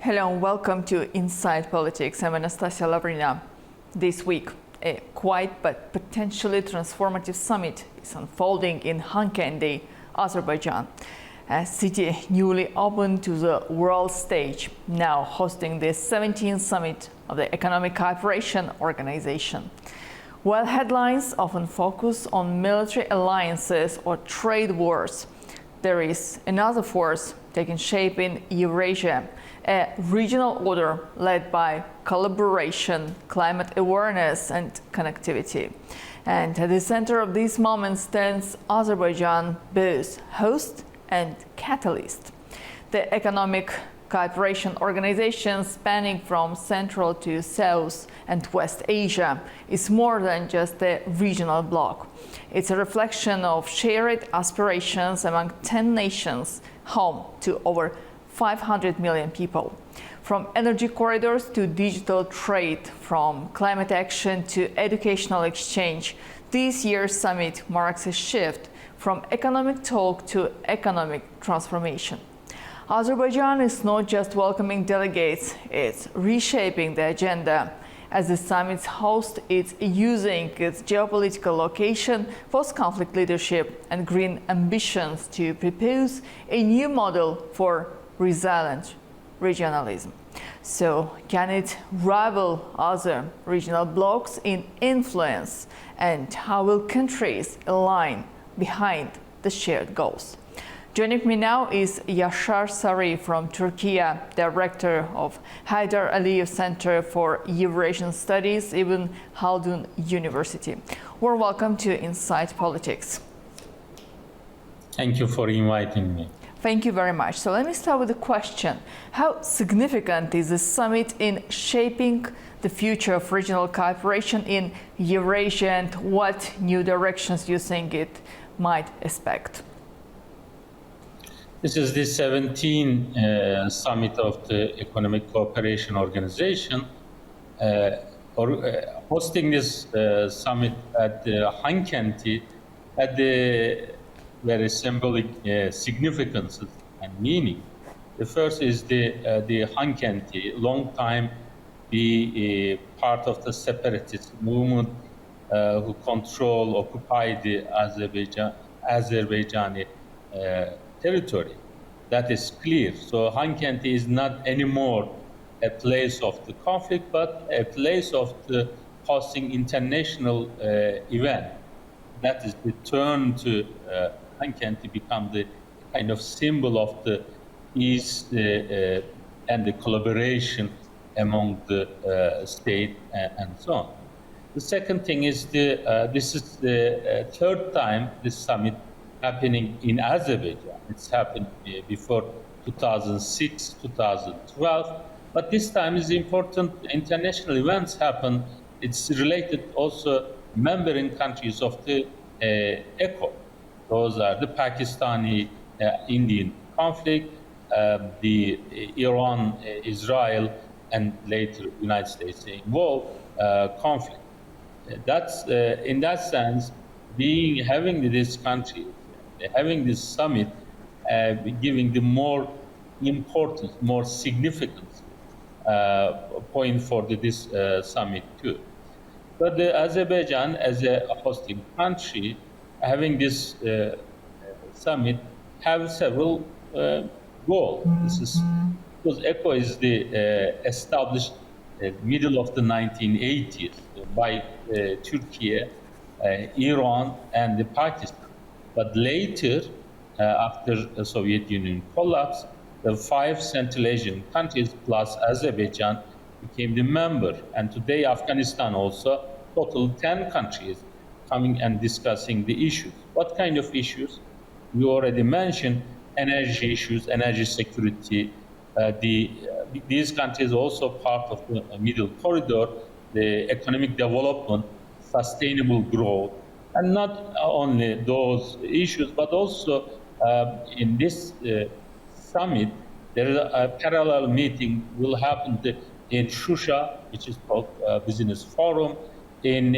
Hello and welcome to Inside Politics. I'm Anastasia Lavrina. This week, a quiet but potentially transformative summit is unfolding in Khankendi, Azerbaijan, a city newly opened to the world stage, now hosting the 17th summit of the Economic Cooperation Organization. While headlines often focus on military alliances or trade wars, there is another force taking shape in Eurasia, a regional order led by collaboration, climate awareness and connectivity. And at the center of this moment stands Azerbaijan, both host and catalyst. The Economic Cooperation Organization, spanning from Central to South and West Asia, is more than just a regional bloc. It's a reflection of shared aspirations among 10 nations, home to over 500 million people. From energy corridors to digital trade, from climate action to educational exchange, this year's summit marks a shift from economic talk to economic transformation. Azerbaijan is not just welcoming delegates, it's reshaping the agenda. As the summit's host, it's using its geopolitical location, post-conflict leadership and green ambitions to propose a new model for resilient regionalism. So, can it rival other regional blocs in influence? And how will countries align behind the shared goals? Joining me now is Yashar Sari from Turkey, Director of Haydar Aliyev Center for Eurasian Studies, Ibn Khaldun University. Warm welcome to Inside Politics. Thank you for inviting me. Thank you very much. So let me start with a question. How significant is the summit in shaping the future of regional cooperation in Eurasia, and what new directions you think it might expect? This is the 17th summit of the Economic Cooperation Organization. Hosting this summit at Khankendi had the very symbolic significance and meaning. The first is the Khankendi, long time be part of the separatist movement who occupy the Azerbaijani territory. That is clear. So Khankendi is not anymore a place of the conflict, but a place of the hosting international event. That is the turn to Khankendi become the kind of symbol of the peace and the collaboration among the state and so on. The second thing is this is the third time this summit happening in Azerbaijan. It's happened before 2006, 2012, but this time is important. International events happen. It's related also member countries of the ECO. Those are the Pakistani-Indian conflict, the Iran-Israel, and later United States involved conflict. That's in that sense, having this country, having this summit, giving the more importance, more significance point for this summit too. But Azerbaijan, as a hosting country, having this summit, have several goals. This is because ECO is the established middle of the 1980s by Turkey, Iran, and Pakistan. But later, after the Soviet Union collapsed, the 5 Central Asian countries plus Azerbaijan became the member. And today, Afghanistan also, total 10 countries coming and discussing the issues. What kind of issues? You already mentioned energy issues, energy security. These countries also part of the middle corridor, the economic development, sustainable growth, and not only those issues, but also in this summit, there is a parallel meeting will happen in Shusha, which is called Business Forum, in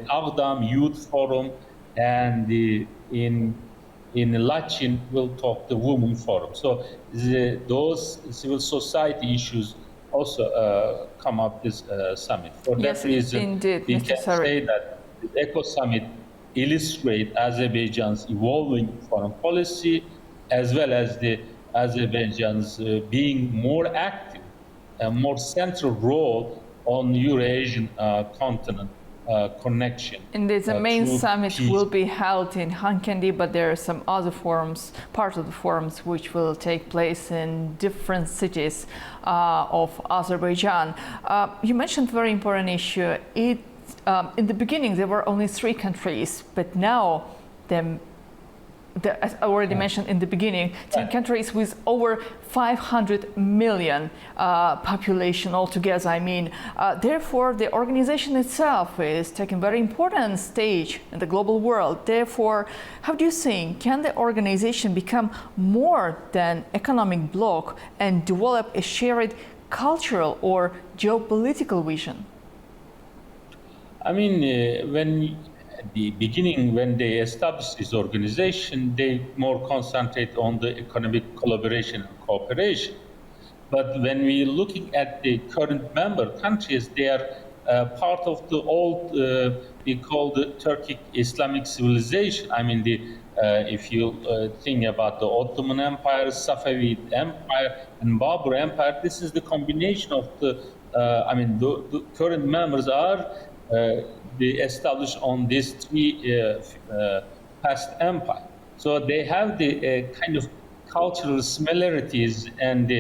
Agdam Youth Forum, and in in Lachin will talk the Women Forum. So those civil society issues also come up this summit. For Yes, that reason, indeed, we Mr. can Sarık. say that the ECO summit illustrates Azerbaijan's evolving foreign policy, as well as the Azerbaijan's being more active, a more central role on Eurasian continent connection. Indeed, the main through summit peace. will be held in Khankendi, but there are some other forums, part of the forums, which will take place in different cities of Azerbaijan. You mentioned a very important issue. In the beginning, there were only 3 countries, but now as I already mentioned in the beginning, 10 countries with over 500 million population altogether. I mean, therefore, the organization itself is taking a very important stage in the global world. Therefore, how do you think, can the organization become more than economic bloc and develop a shared cultural or geopolitical vision? I mean, when at the beginning, when they established this organization, they more concentrate on the economic collaboration and cooperation. But when we're looking at the current member countries, they are part of the old, we call the Turkic Islamic civilization. I mean, if you think about the Ottoman Empire, Safavid Empire, and Babur Empire, this is the combination of the, the current members are they established on these 3 past empire. So they have the kind of cultural similarities and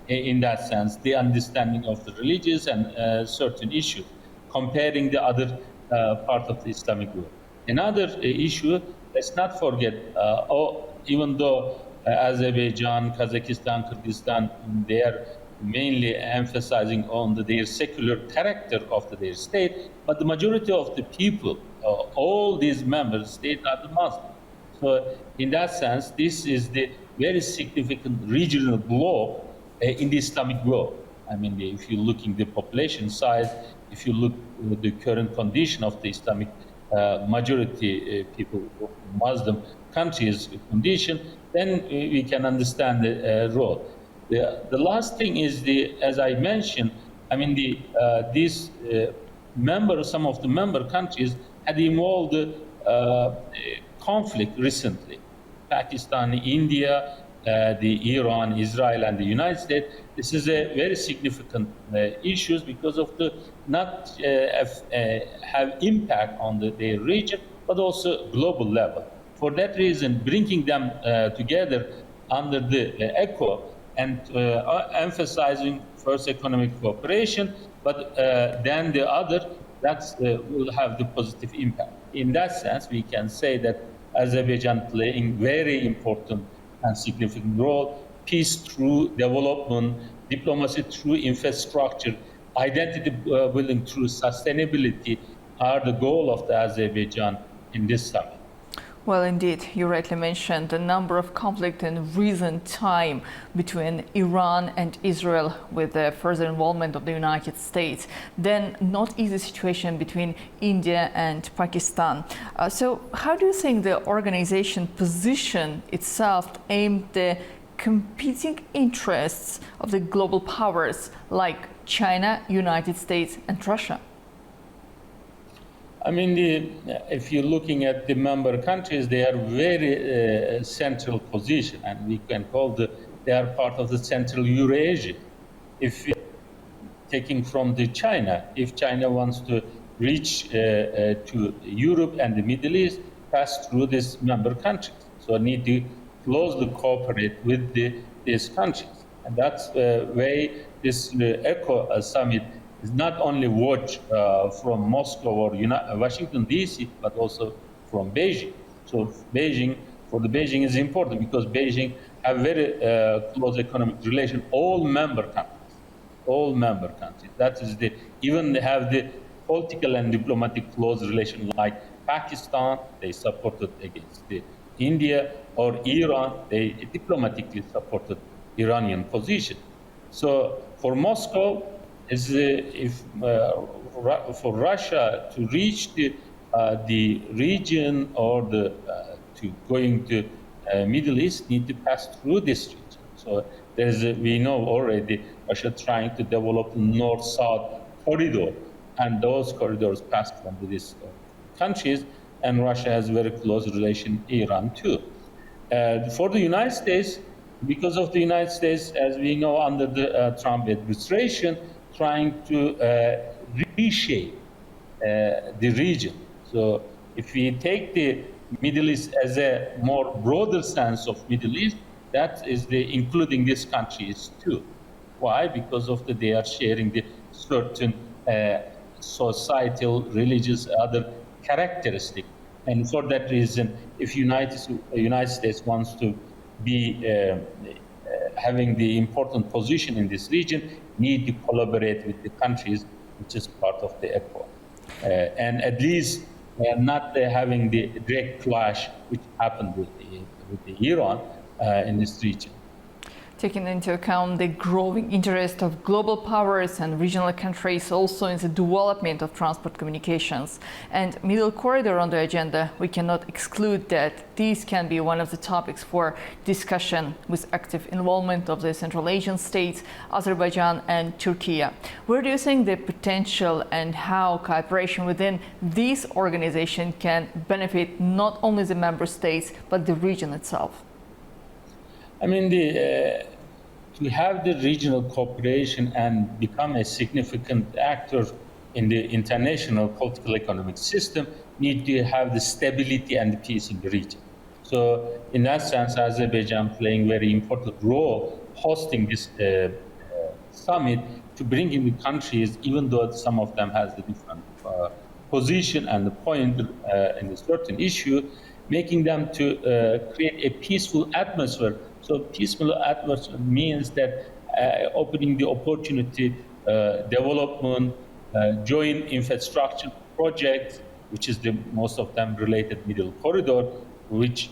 in that sense, the understanding of the religious and certain issues, comparing the other part of the Islamic world. Another issue, let's not forget, even though Azerbaijan, Kazakhstan, Kyrgyzstan, they are mainly emphasizing on their secular character of their state, but the majority of the people, all these member states are the Muslims. So in that sense, this is the very significant regional bloc in the Islamic world. I mean, if you're looking the population size, if you look at the current condition of the Islamic majority people, Muslim countries condition, then we can understand the role. The last thing is as I mentioned, I mean, these some of the member countries had involved conflict recently. Pakistan, India, the Iran, Israel, and the United States. This is a very significant issues because of the not have impact on their region, but also global level. For that reason, bringing them together under the ECO and emphasizing first economic cooperation, but then the other that will have the positive impact. In that sense, we can say that Azerbaijan playing very important and significant role, peace through development, diplomacy through infrastructure, identity building through sustainability are the goal of the Azerbaijan in this summit. Well, indeed, you rightly mentioned the number of conflict in recent time between Iran and Israel with the further involvement of the United States. Then not easy situation between India and Pakistan. So how do you think the organization position itself aimed the competing interests of the global powers like China, United States and Russia? I mean, if you're looking at the member countries, they are very central position, and we can call they are part of the Central Eurasia. If taking from the China, if China wants to reach to Europe and the Middle East, pass through these member countries. So need to closely cooperate with these countries, and that's way this ECO summit is not only watched from Moscow or Washington, D.C., but also from Beijing. So Beijing is important because Beijing have very close economic relation, all member countries. That is even they have the political and diplomatic close relation like Pakistan, they supported against India, or Iran, they diplomatically supported Iranian position. So for Moscow, for Russia to reach the region or to going to Middle East need to pass through this region. So we know already Russia trying to develop the north-south corridor, and those corridors pass from these countries, and Russia has very close relation Iran too. For the United States, because of the United States, as we know, under the Trump administration, trying to reshape the region. So if we take the Middle East as a more broader sense of Middle East, that is including these countries too. Why? Because of they are sharing the certain societal, religious, other characteristic. And for that reason, if United States wants to be having the important position in this region, need to collaborate with the countries which is part of the ECO. And at least not having the direct clash which happened with Iran in this region. Taking into account the growing interest of global powers and regional countries also in the development of transport communications and Middle Corridor on the agenda, we cannot exclude that these can be one of the topics for discussion with active involvement of the Central Asian states, Azerbaijan and Turkey. Where do you think the potential and how cooperation within these organizations can benefit not only the member states but the region itself? I mean, to have the regional cooperation and become a significant actor in the international political economic system, need to have the stability and the peace in the region. So in that sense, Azerbaijan playing very important role hosting this summit to bring in the countries, even though some of them has a different position and the point in a certain issue, making them to create a peaceful atmosphere. So peaceful atmosphere means that opening the opportunity, development, joint infrastructure projects, which is most of them related Middle Corridor, which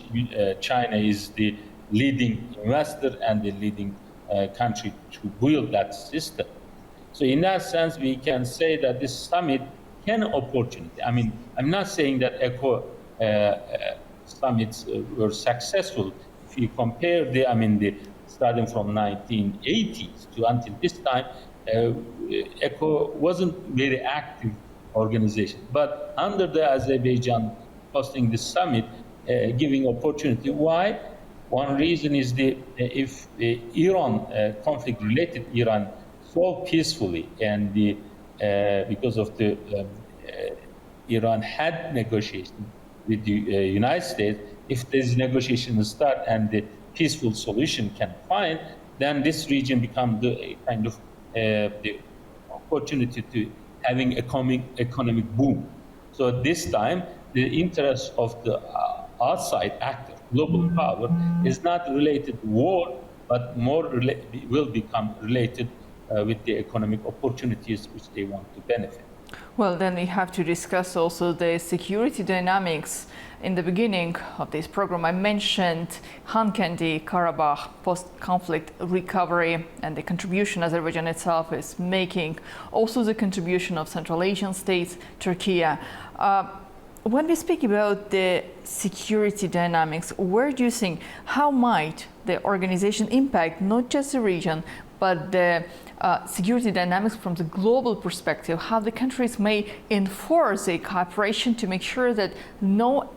China is the leading investor and the leading country to build that system. So in that sense, we can say that this summit can opportunity. I mean, I'm not saying that ECO summits were successful. If you compare starting from 1980s to until this time, ECO wasn't very active organization. But under the Azerbaijan hosting the summit, giving opportunity. Why? One reason is if the Iran conflict related Iran solved peacefully, and because of the Iran had negotiation with the United States. If this negotiation start and the peaceful solution can find, then this region becomes the kind of the opportunity to having economic boom. So this time, the interest of the outside actor, global power, is not related to war, but more will become related with the economic opportunities which they want to benefit. Well, then we have to discuss also the security dynamics. In the beginning of this program, I mentioned Khankendi, Karabakh, post-conflict recovery, and the contribution Azerbaijan itself is making. Also the contribution of Central Asian states, Turkey. When we speak about the security dynamics, where do you think, how might the organization impact not just the region, but the security dynamics from the global perspective, how the countries may enforce a cooperation to make sure that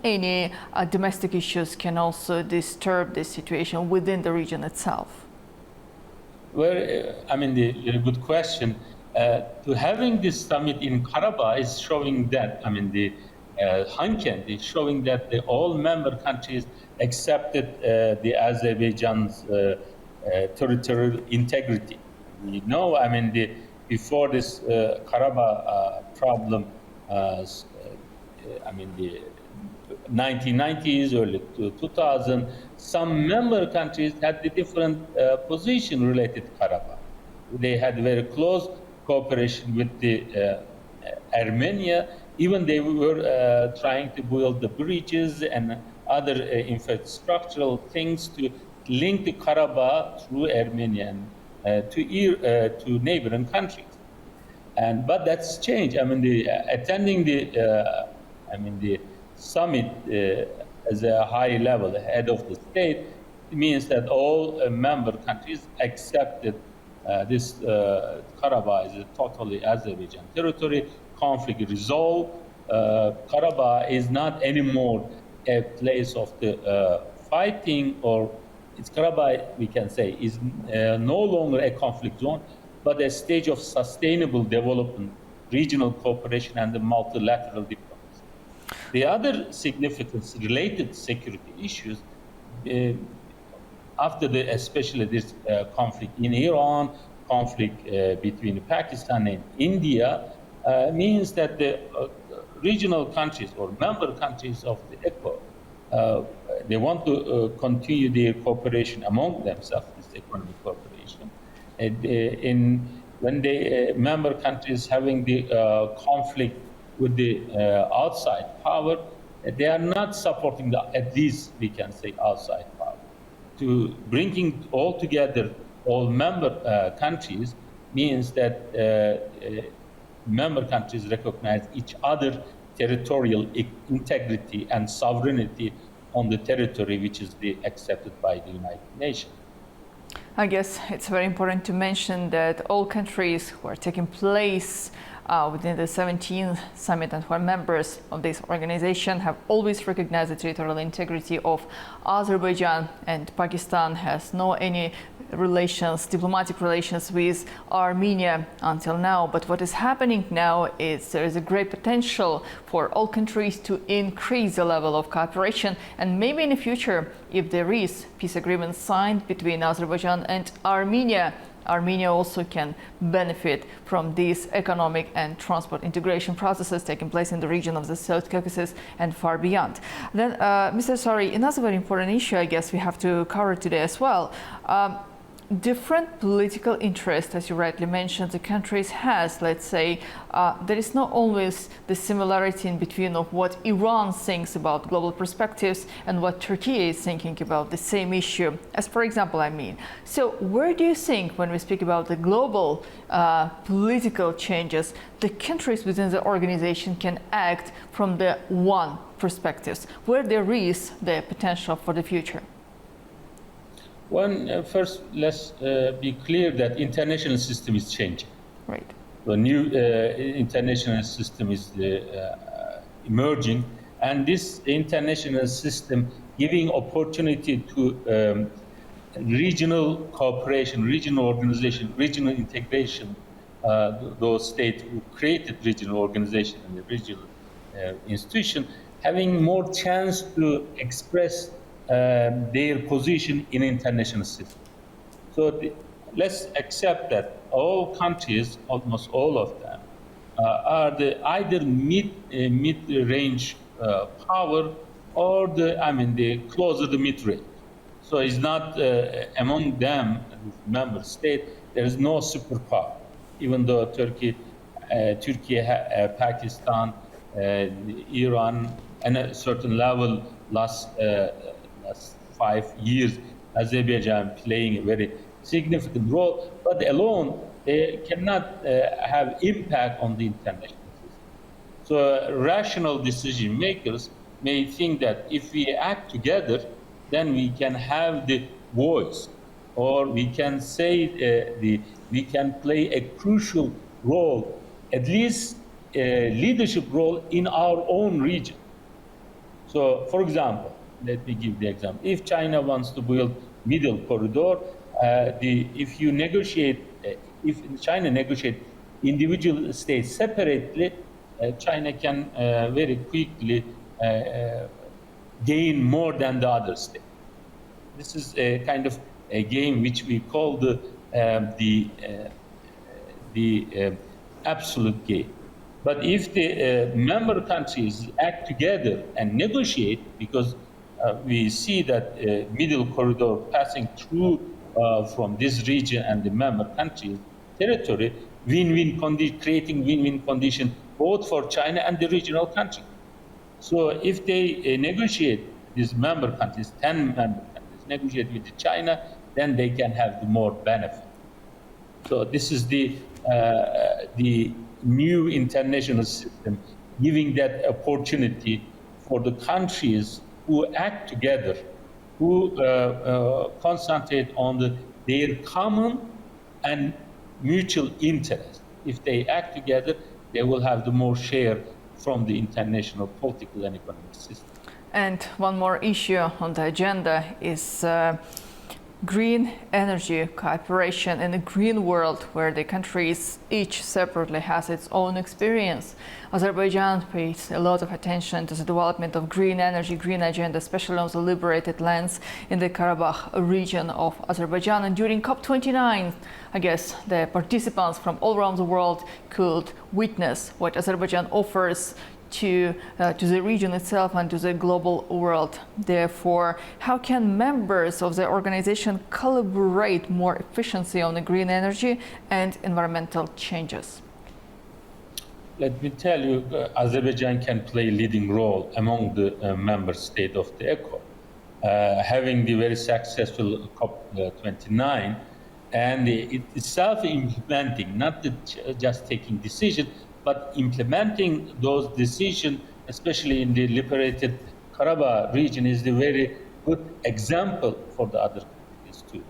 any domestic issues can also disturb the situation within the region itself? Well, a good question. To having this summit in Karabakh is showing that, Khankendi is showing that all member countries accepted the Azerbaijan's territorial integrity. We know, before this Karabakh problem, the 1990s, early 2000, some member countries had the different position related to Karabakh. They had very close cooperation with the Armenia. Even they were trying to build the bridges and other infrastructural things to link the Karabakh through Armenia to neighboring countries. But that's changed. Attending the summit as a high level head of the state, it means that all member countries accepted this Karabakh is a totally Azerbaijan territory, conflict resolved. Karabakh is not anymore a place of the fighting, or it's Karabakh, we can say, is no longer a conflict zone, but a stage of sustainable development, regional cooperation, and the multilateral diplomacy. The other significance related security issues, after especially this conflict in Iran, conflict between Pakistan and India, means that the regional countries or member countries of the ECO, they want to continue their cooperation among themselves, this economic cooperation. When the member countries having the conflict with the outside power, they are not supporting at least we can say outside power. To bringing all together all member countries means that member countries recognize each other territorial integrity and sovereignty on the territory which is accepted by the United Nations. I guess it's very important to mention that all countries who are taking place within the 17th summit and who are members of this organization have always recognized the territorial integrity of Azerbaijan, and Pakistan has no any relations, diplomatic relations with Armenia until now. But what is happening now is there is a great potential for all countries to increase the level of cooperation, and maybe in the future, if there is peace agreement signed between Azerbaijan and Armenia also can benefit from these economic and transport integration processes taking place in the region of the South Caucasus and far beyond. Then, Mr. Sari, another very important issue I guess we have to cover today as well. Different political interests, as you rightly mentioned, the countries has, let's say, there is not always the similarity in between of what Iran thinks about global perspectives and what Turkey is thinking about the same issue, as for example, I mean. So where do you think, when we speak about the global political changes, the countries within the organization can act from the one perspectives, where there is the potential for the future? First, let's be clear that international system is changing. Right. The new international system is emerging, and this international system giving opportunity to regional cooperation, regional organization, regional integration. Those states who created regional organization and the regional institution having more chance to express their position in international system. So let's accept that all countries, almost all of them, are either mid-range power or the closer to mid-range. So it's not among them, member state, there is no superpower. Even though Turkey, Pakistan, Iran, and at a certain level last 5 years, Azerbaijan playing a very significant role, but alone they cannot have impact on the international system. So rational decision makers may think that if we act together, then we can have the voice, or we can say we can play a crucial role, at least a leadership role in our own region. So, for example, let me give the example. If China wants to build middle corridor, if China negotiates individual states separately, China can very quickly gain more than the other state. This is a kind of a game which we call the absolute game. But if the member countries act together and negotiate, because we see that middle corridor passing through from this region and the member countries' territory, creating win-win condition both for China and the regional country. So if they negotiate, these member countries, 10 member countries, negotiate with China, then they can have the more benefit. So this is the new international system giving that opportunity for the countries who act together, who concentrate on their common and mutual interest. If they act together, they will have the more share from the international political and economic system. And one more issue on the agenda is green energy cooperation in a green world where the countries each separately has its own experience. Azerbaijan pays a lot of attention to the development of green energy, green agenda, especially on the liberated lands in the Karabakh region of Azerbaijan. And during COP29, I guess the participants from all around the world could witness what Azerbaijan offers to the region itself and to the global world. Therefore, how can members of the organization collaborate more efficiently on the green energy and environmental changes? Let me tell you, Azerbaijan can play a leading role among the member states of the ECO, having the very successful COP29 and itself implementing, not just taking decisions, but implementing those decisions, especially in the liberated Karabakh region, is the very good example for the other countries too.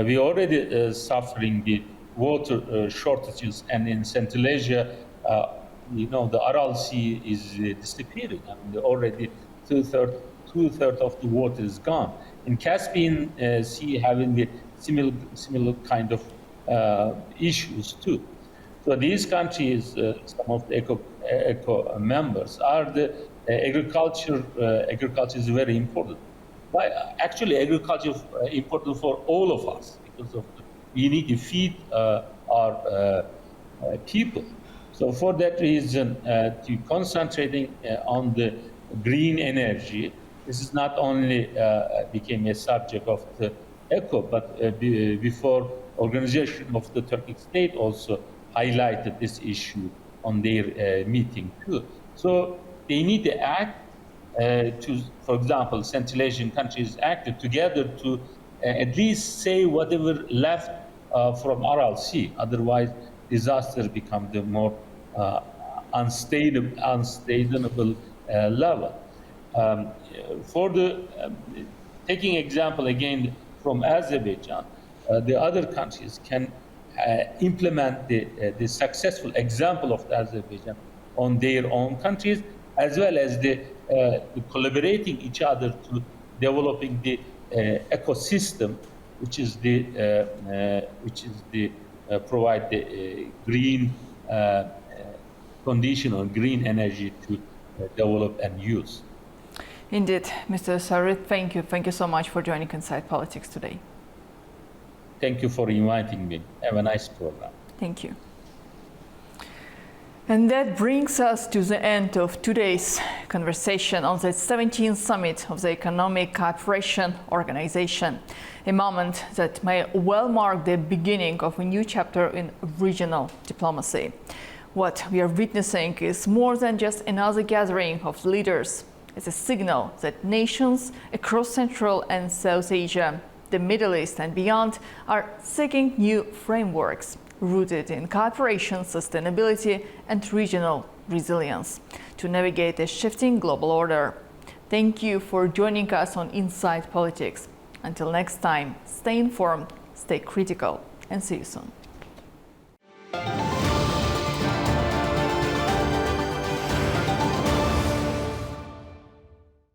We already suffering the water shortages, and in Central Asia, the Aral Sea is disappearing. I mean, already two-thirds of the water is gone. In Caspian Sea, having the similar kind of issues too. So these countries, some of the ECO members, are the agriculture. Agriculture is very important. But actually, agriculture is important for all of us because we need to feed our people. So for that reason, to concentrating on the green energy, this is not only became a subject of the ECO, but before organization of the Turkic state also highlighted this issue on their meeting too. So they need to act to, for example, Central Asian countries acted together to at least say whatever left from Aral Sea. Otherwise, disaster become the more unsustainable level. For the taking example again from Azerbaijan, the other countries can implement the successful example of Azerbaijan on their own countries, as well as the collaborating each other to developing the ecosystem, which is the provide the green condition or green energy to develop and use. Indeed, Mr. Sarit, thank you. Thank you so much for joining Inside Politics today. Thank you for inviting me. Have a nice program. Thank you. And that brings us to the end of today's conversation on the 17th summit of the Economic Cooperation Organization, a moment that may well mark the beginning of a new chapter in regional diplomacy. What we are witnessing is more than just another gathering of leaders. It's a signal that nations across Central and South Asia, the Middle East and beyond are seeking new frameworks rooted in cooperation, sustainability and regional resilience to navigate a shifting global order. Thank you for joining us on Inside Politics. Until next time, stay informed, stay critical, and see you soon.